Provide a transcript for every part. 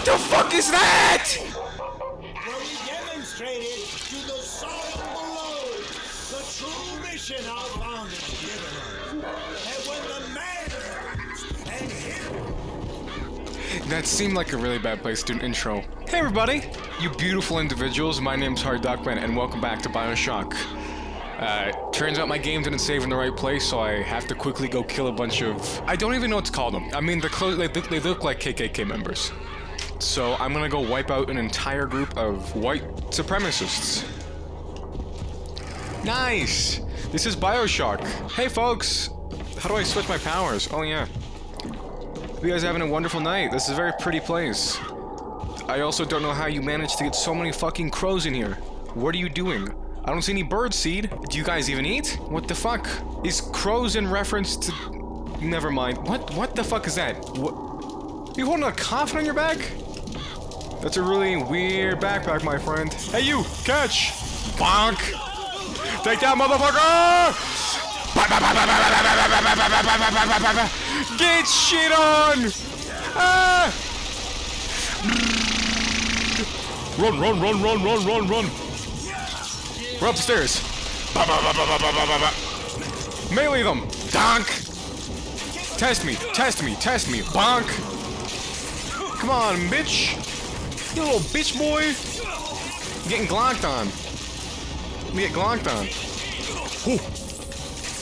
the fuck is that? Well, we demonstrated to the soil below the true mission our founders given us. And when the man and him. That seemed like a really bad place to do an intro. Hey everybody, you beautiful individuals. My name's HardDuckMan, and welcome back to Bioshock. Turns out my game didn't save in the right place, so I have to quickly go kill a bunch of... I don't even know what to call them. I mean, they look like KKK members. So I'm gonna go wipe out an entire group of white supremacists. Nice! This is Bioshock. Hey folks! How do I switch my powers? Oh yeah. You guys are having a wonderful night. This is a very pretty place. I also don't know how you managed to get so many fucking crows in here. What are you doing? I don't see any bird seed. Do you guys even eat? What the fuck? Is crows in reference to... Never mind. What the fuck is that? What? You holding a coffin on your back? That's a really weird backpack, my friend. Hey you! Catch! Bonk! Take that motherfucker! Get shit on! Ah! Run! We're up the stairs. Melee them! Donk! Test me! Bonk! Come on, bitch! You little bitch boy! I'm getting glonked on. Let me get glonked on. Ooh.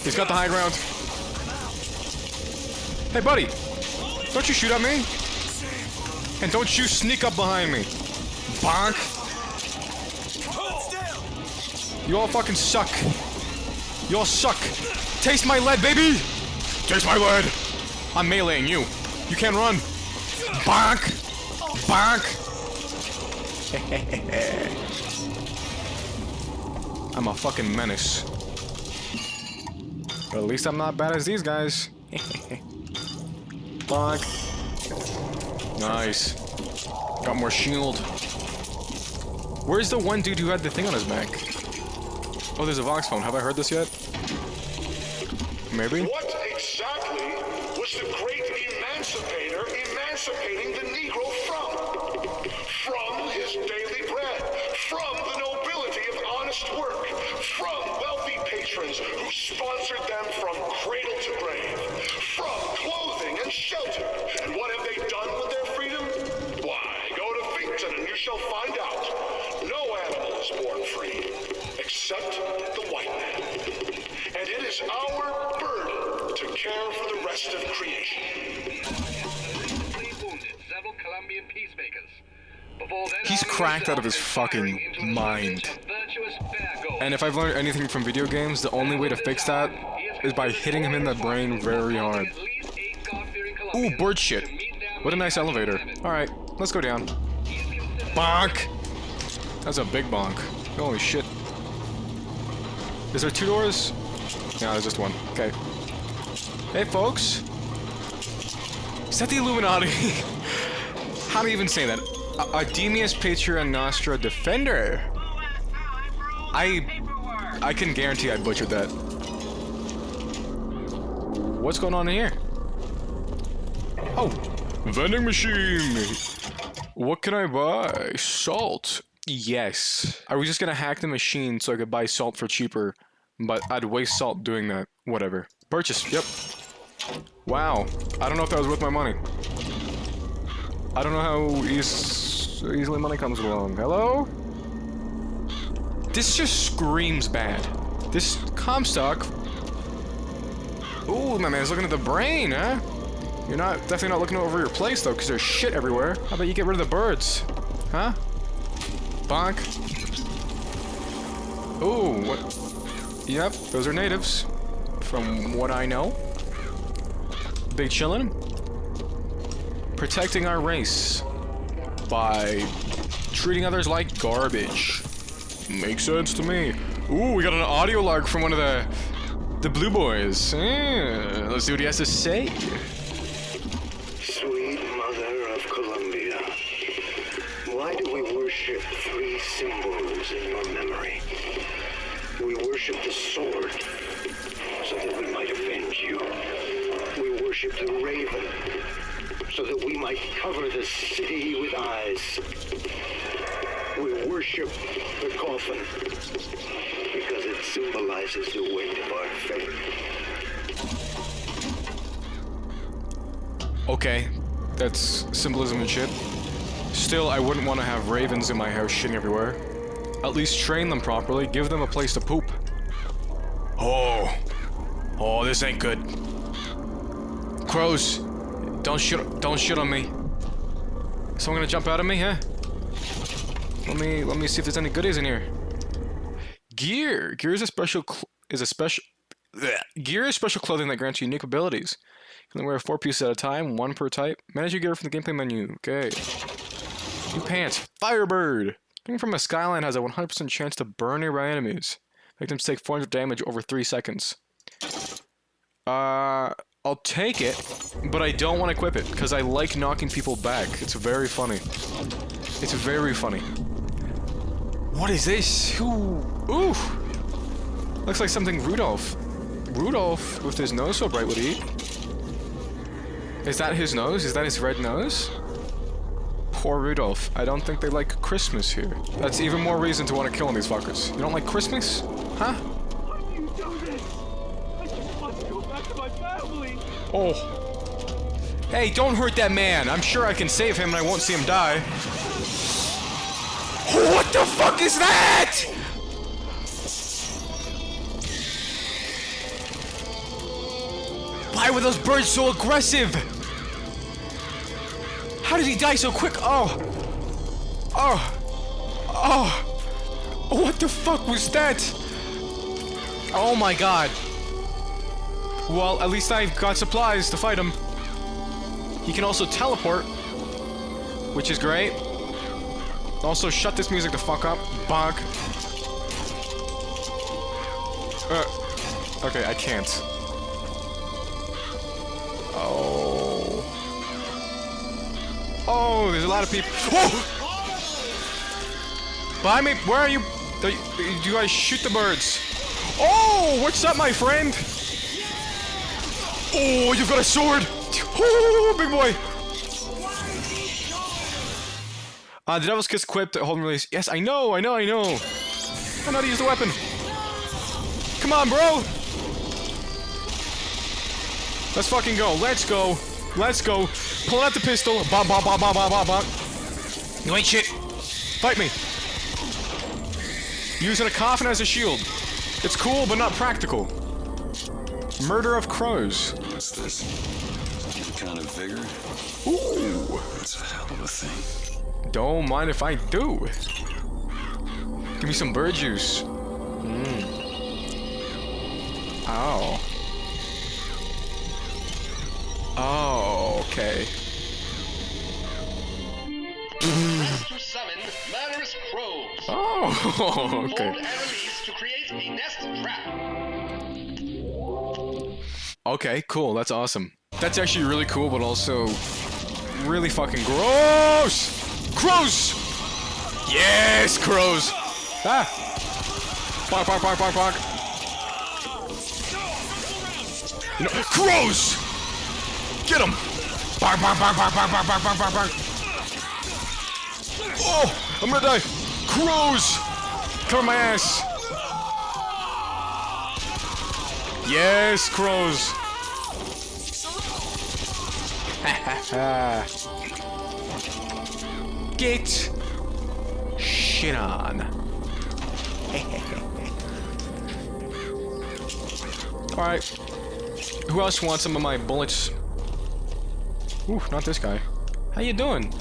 He's got the high ground. Hey, buddy! Don't you shoot at me! And don't you sneak up behind me! Bonk! You all fucking suck! You all suck! Taste my lead, baby! Taste my lead! I'm meleeing you. You can't run. Bonk! I'm a fucking menace. But at least I'm not bad as these guys. Bonk. Nice. Got more shield. Where's the one dude who had the thing on his back? Oh, there's a Vox phone. Have I heard this yet? Maybe? What exactly was the great emancipator emancipating the Negro from? From his daily bread, from the nobility of honest work, from wealthy patrons who sponsored them from cradle to grave, from clothing and shelter. And what have they done with their freedom? Why, go to Finkton and you shall find out. No animal is born free, except the white man. And it is our burden to care for the rest of creation. Several Colombian peacemakers. He's cracked out of his fucking mind. And if I've learned anything from video games, the only way to fix that is by hitting him in the brain very hard. Ooh, bird shit. What a nice elevator. Alright, let's go down. Bonk! That's a big bonk. Holy shit. Is there two doors? No, there's just one. Okay. Hey, folks. Is that the Illuminati? How do you even say that? Ademius Patria Nostra Defender. I can guarantee I butchered that. What's going on in here? Oh, vending machine. What can I buy? Salt. Yes. Are we just gonna hack the machine so I could buy salt for cheaper? But I'd waste salt doing that. Whatever. Purchase. Yep. Wow. I don't know if that was worth my money. I don't know how easily money comes along. Hello? This just screams bad. This Comstock. Ooh, my man's looking at the brain, huh? You're definitely not looking over your place though, because there's shit everywhere. How about you get rid of the birds? Huh? Bonk. Ooh, what? Yep, those are natives. From what I know. Big chillin'. Protecting our race by treating others like garbage. Makes sense to me. Ooh, we got an audio log from one of the blue boys. Let's see what he has to say. Sweet mother of Columbia, why do we worship three symbols in your memory? We worship the sword so that we might avenge you. We worship the raven so that we might cover the city with eyes. We worship the coffin because it symbolizes the weight of our faith. Okay, that's symbolism and shit. Still, I wouldn't want to have ravens in my house shitting everywhere. At least train them properly, give them a place to poop. Oh, this ain't good. Crows, don't shit on me. Someone gonna jump out at me, huh? Let me see if there's any goodies in here. Gear is special clothing that grants you unique abilities. You can only wear 4 pieces at a time, 1 per type. Manage your gear from the gameplay menu. Okay. New pants. Firebird. Coming from a skyline has a 100% chance to burn nearby enemies. Victims take 400 damage over 3 seconds. I'll take it, but I don't want to equip it, because I like knocking people back. It's very funny. It's very funny. What is this? Ooh! Looks like something Rudolph with his nose so bright would eat. Is that his nose? Is that his red nose? Poor Rudolph. I don't think they like Christmas here. That's even more reason to want to kill these fuckers. You don't like Christmas? Huh? Why do you do this? I just want to go back to my family. Oh. Hey, don't hurt that man. I'm sure I can save him and I won't see him die. What the fuck is that? Why were those birds so aggressive? How did he die so quick? Oh. What the fuck was that? Oh my god. Well, at least I've got supplies to fight him. He can also teleport, which is great. Also, shut this music the fuck up. Bonk. Okay, I can't. Oh, there's a lot of people. Oh! Behind me, where are you? Do you guys shoot the birds? Oh, what's up, my friend? Oh, you've got a sword. Oh, big boy. The Devil's Kiss equipped hold and release. Yes, I know. I know how to use the weapon. Come on, bro. Let's fucking go. Let's go. Pull out the pistol. Bonk, bonk, bonk, bonk, bonk, bonk. You ain't shit. Fight me. Using a coffin as a shield. It's cool, but not practical. Murder of crows. What's this? Some kind of vigor? Ooh. That's a hell of a thing. Don't mind if I do. Give me some bird juice. Ow. Oh, okay. Press to summon murderous crows. Oh, okay. Hold and release to create a nest trap. Okay, cool. That's awesome. That's actually really cool, but also really fucking gross. Crows! Yes, crows! Ah! Bark, bark, bark, bark, bark. You know, crows! Get him! Bark, bark, bark, bark, bark, bark, bark, bark, bark, bark. Oh! I'm gonna die! Crows! Cover my ass! Yes, crows! Ha ha ha! Get shit on. Alright. Who else wants some of my bullets? Ooh, not this guy. How you doing?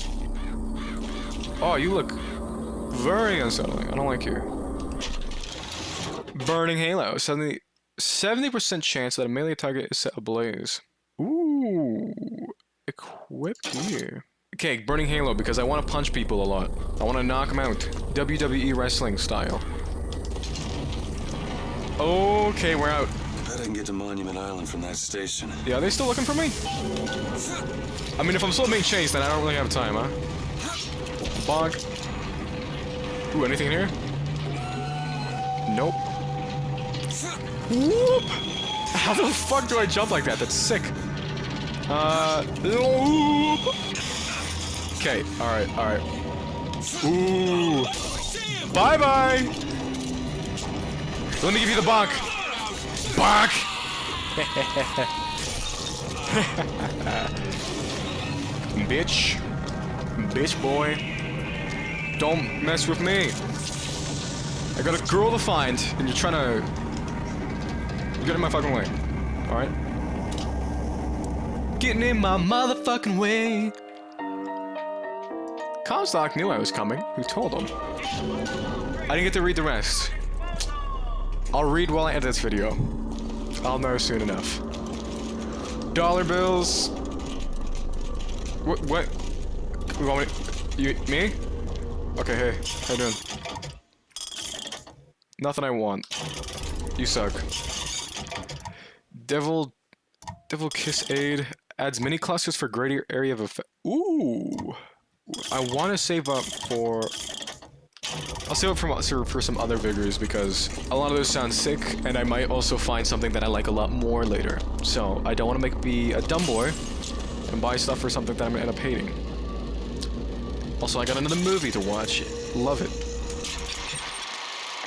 Oh, you look very unsettling. I don't like you. Burning Halo. 70% chance that a melee target is set ablaze. Ooh. Equip here. Okay, Burning Halo, because I want to punch people a lot. I want to knock them out. WWE wrestling style. Okay, we're out. Bet I can get to Monument Island from that station. Yeah, are they still looking for me? I mean, if I'm still being chased, then I don't really have time, huh? Bonk. Ooh, anything in here? Nope. Whoop! How the fuck do I jump like that? That's sick. Okay, alright, alright. Ooh. Bye-bye! Let me give you the bonk. Bonk! Bitch. Bitch boy. Don't mess with me. I got a girl to find, and you're trying to... You're getting in my fucking way. Alright? Getting in my motherfucking way. Comstock knew I was coming. Who told him? I didn't get to read the rest. I'll read while I edit this video. I'll know soon enough. Dollar bills. What? You want me? Me? Okay, hey. How you doing? Nothing I want. You suck. Devil Kiss Aid adds mini clusters for greater area of effect. Ooh. I want to save up for... I'll save up for some other vigors because a lot of those sound sick, and I might also find something that I like a lot more later. So I don't want to be a dumb boy and buy stuff for something that I'm gonna end up hating. Also, I got another movie to watch. Love it.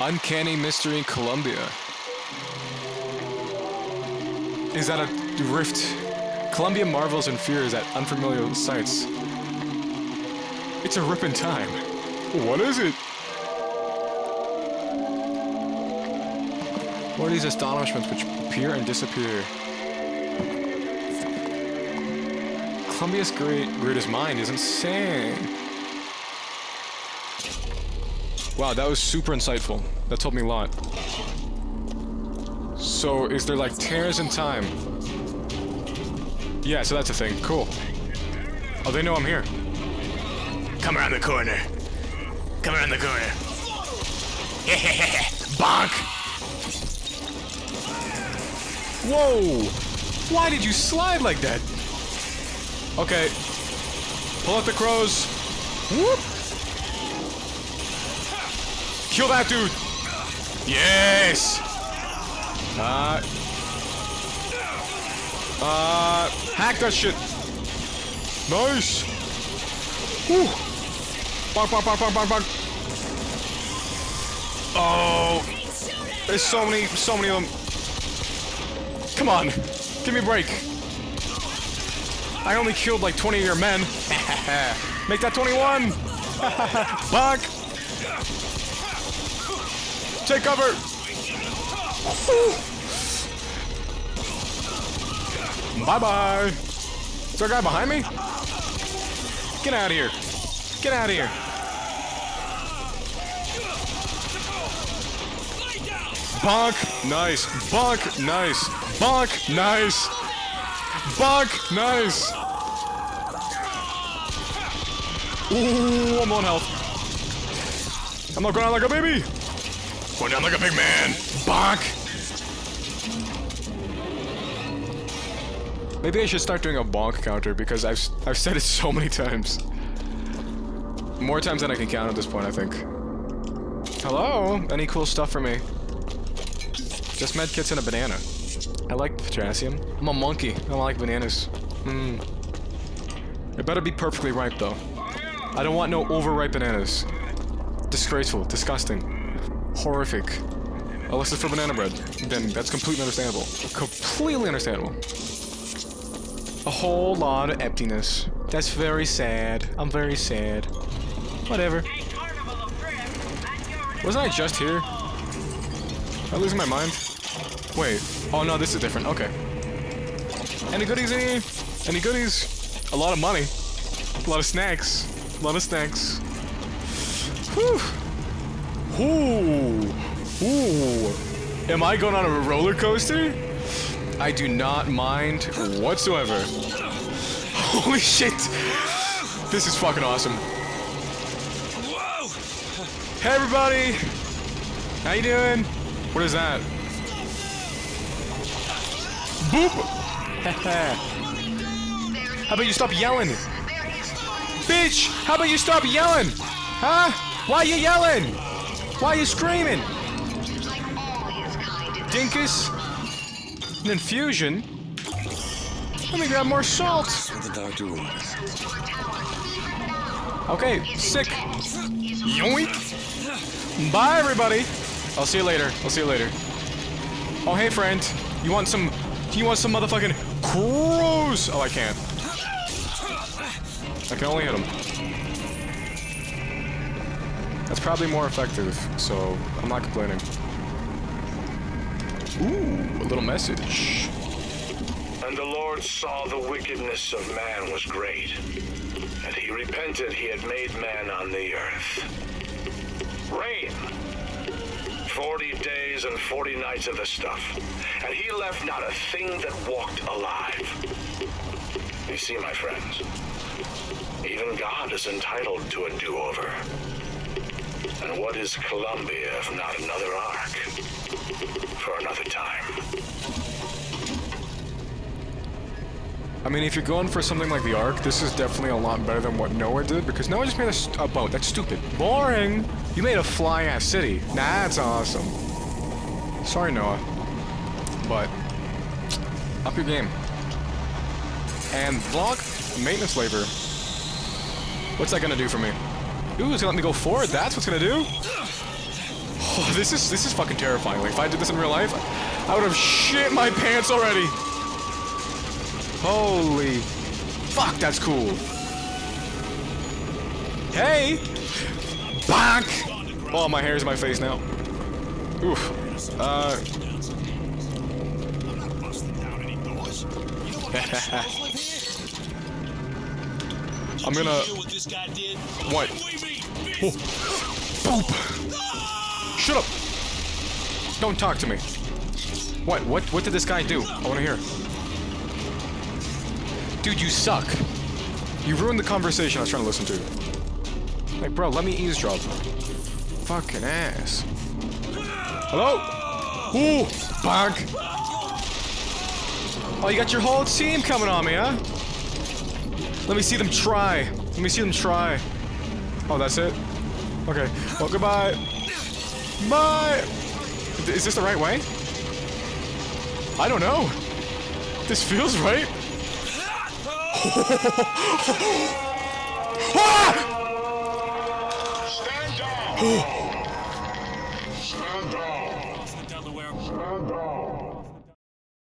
Uncanny Mystery in Columbia. Is that a rift? Columbia marvels and fears at unfamiliar sights. It's a rip in time. What is it? What are these astonishments which appear and disappear? Columbia's greatest mind is insane. Wow, that was super insightful. That told me a lot. So, is there like tears in time? Yeah, so that's a thing. Cool. Oh, they know I'm here. Come around the corner. Come around the corner. Bonk! Whoa! Why did you slide like that? Okay. Pull out the crows. Whoop! Kill that dude! Yes! Hack that shit! Nice! Woo! Bonk, bonk, bonk, bonk, bonk, bonk! Oh! There's so many of them. Come on! Give me a break! I only killed like 20 of your men. Make that 21! Bonk! Take cover! Bye-bye! Is there a guy behind me? Get out of here! Get out of here! Bonk! Nice! Bonk! Nice! Bonk! Nice! Bonk! Nice! Ooh, I'm on health. I'm not going out like a baby! Going down like a big man! Bonk! Maybe I should start doing a bonk counter because I've said it so many times. More times than I can count at this point, I think. Hello? Any cool stuff for me? Just medkits and a banana. I like potassium. I'm a monkey. I don't like bananas. It better be perfectly ripe, though. I don't want no overripe bananas. Disgraceful. Disgusting. Horrific. Unless it's for banana bread. Then that's completely understandable. Completely understandable. A whole lot of emptiness. That's very sad. I'm very sad. Whatever. Wasn't I just here? Am I losing my mind? Wait. Oh no, this is different. Okay. Any goodies in here? Any goodies? A lot of money. A lot of snacks. A lot of snacks. Whew. Ooh. Ooh. Am I going on a roller coaster? I do not mind whatsoever. Holy shit! This is fucking awesome. Hey everybody! How you doing? What is that? Boop! How about you stop yelling? Bitch! How about you stop yelling? Huh? Why are you yelling? Why are you screaming? Dinkus? An infusion? Let me grab more salt. That's what the doctor ordered. Okay, sick. Yoink. Bye, everybody. I'll see you later. I'll see you later. Oh, hey, friend. You want some motherfucking crows? Oh, I can't. I can only hit him. That's probably more effective, so I'm not complaining. Ooh, a little message. And the Lord saw the wickedness of man was great, and he repented he had made man on the earth. Rain. 40 days and 40 nights of the stuff, and he left not a thing that walked alive. You see, my friends, even God is entitled to a do-over. And what is Columbia if not another arc? For another time. I mean, if you're going for something like the Ark, this is definitely a lot better than what Noah did, because Noah just made a boat. That's stupid. Boring! You made a fly-ass city. That's awesome. Sorry, Noah. But, up your game. And block maintenance labor. What's that gonna do for me? Ooh, it's gonna let me go forward. That's what's gonna do? Oh, this is fucking terrifying. Like, if I did this in real life, I would have shit my pants already. Holy fuck, that's cool. Hey! Bonk! Oh, my hair's in my face now. Oof. I'm gonna... What? Oh. Boop! Shut up! Don't talk to me. What did this guy do? I wanna hear. Dude, you suck. You ruined the conversation I was trying to listen to. Like, bro, let me eavesdrop. Fucking ass. Hello? Ooh! Bonk! Oh, you got your whole team coming on me, huh? Let me see them try. Let me see them try. Oh, that's it? Okay. Well, goodbye. Bye! Is this the right way? I don't know. This feels right. Stand down!